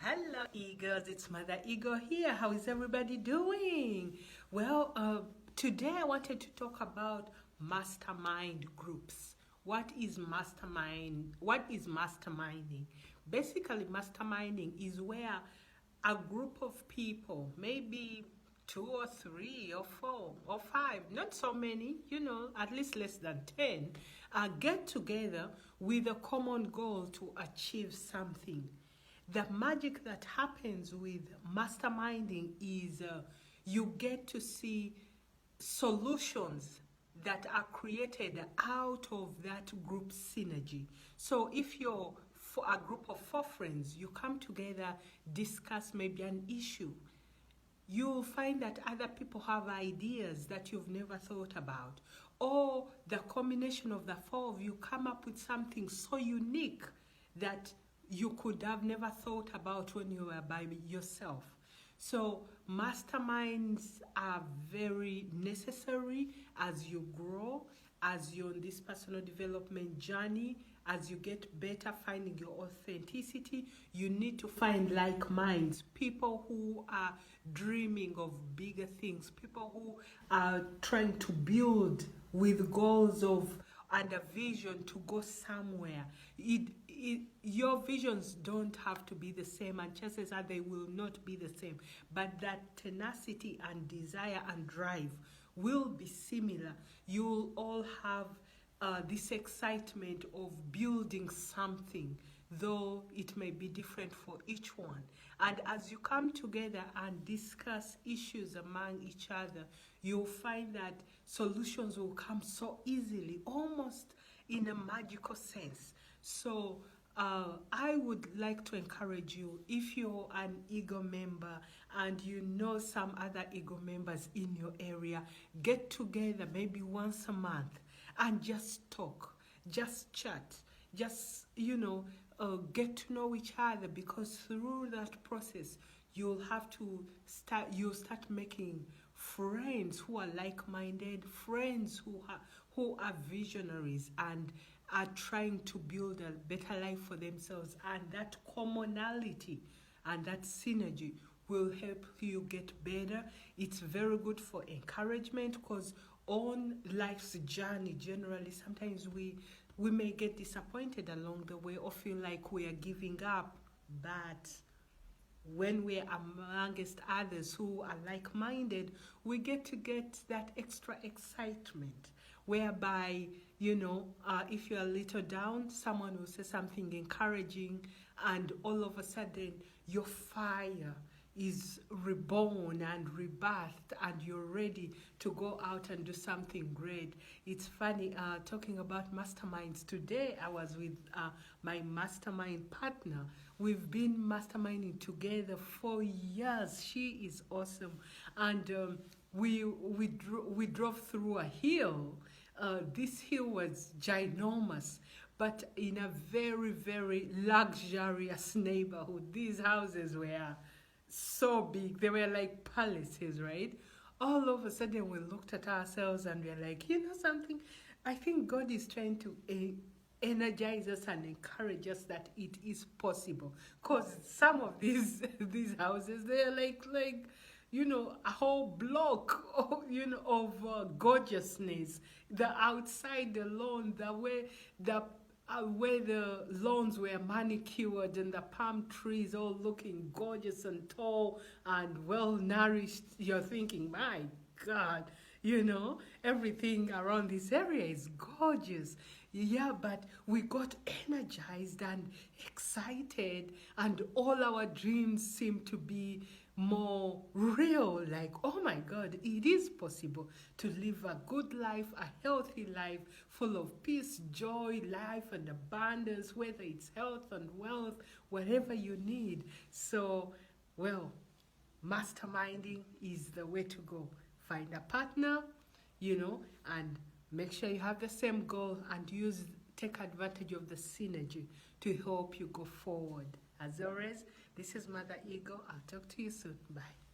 Hello, Eagles. It's Mother Eagle here. How is everybody doing? Well, today I wanted to talk about mastermind groups. What is mastermind? What is masterminding? Basically, masterminding is where a group of people, maybe two or three or four or five, not so many, at least less than 10, get together with a common goal to achieve something. The magic that happens with masterminding is you get to see solutions that are created out of that group synergy. So if you're for a group of four friends, you come together, discuss maybe an issue, you'll find that other people have ideas that you've never thought about. Or the combination of the four of you come up with something so unique that you could have never thought about when you were by yourself. So masterminds are very necessary as you grow, as you're on this personal development journey, as you get better finding your authenticity. You need to find like minds, people who are dreaming of bigger things, people who are trying to build with goals of and a vision to go somewhere. Your visions don't have to be the same, and chances are they will not be the same, but that tenacity and desire and drive will be similar. You'll all have this excitement of building something, though it may be different for each one. And as you come together and discuss issues among each other, you'll find that solutions will come so easily, almost in a magical sense. So I would like to encourage you, if you're an Ego member and you know some other Ego members in your area, get together maybe once a month and just talk, just chat, just, get to know each other, because through that process, you'll start making friends who are like-minded, friends who are visionaries and are trying to build a better life for themselves. And that commonality and that synergy will help you get better. It's very good for encouragement, because on life's journey, generally, sometimes we may get disappointed along the way or feel like we are giving up. But when we're amongst others who are like-minded, we get that extra excitement, whereby, if you're a little down, someone will say something encouraging, and all of a sudden your fire is reborn and rebirthed, and you're ready to go out and do something great. It's funny, talking about masterminds, today I was with my mastermind partner. We've been masterminding together for years. She is awesome. And we drove through a hill. This hill was ginormous, but in a very, very luxurious neighborhood. These houses were so big. They were like palaces, right? All of a sudden we looked at ourselves and we're like, something? I think God is trying to energize us and encourage us that it is possible. Because some of these houses, they're like a whole block of gorgeousness. The outside, the lawn, where the lawns were manicured and the palm trees all looking gorgeous and tall and well nourished. You're thinking, my God, everything around this area is gorgeous. Yeah, but we got energized and excited, and all our dreams seem to be more real. Like, oh my God, it is possible to live a good life, a healthy life, full of peace, joy, life, and abundance, whether it's health and wealth, whatever you need. So, masterminding is the way to go. Find a partner, and make sure you have the same goal, and take advantage of the synergy to help you go forward. As always, this is Mother Eagle. I'll talk to you soon. Bye.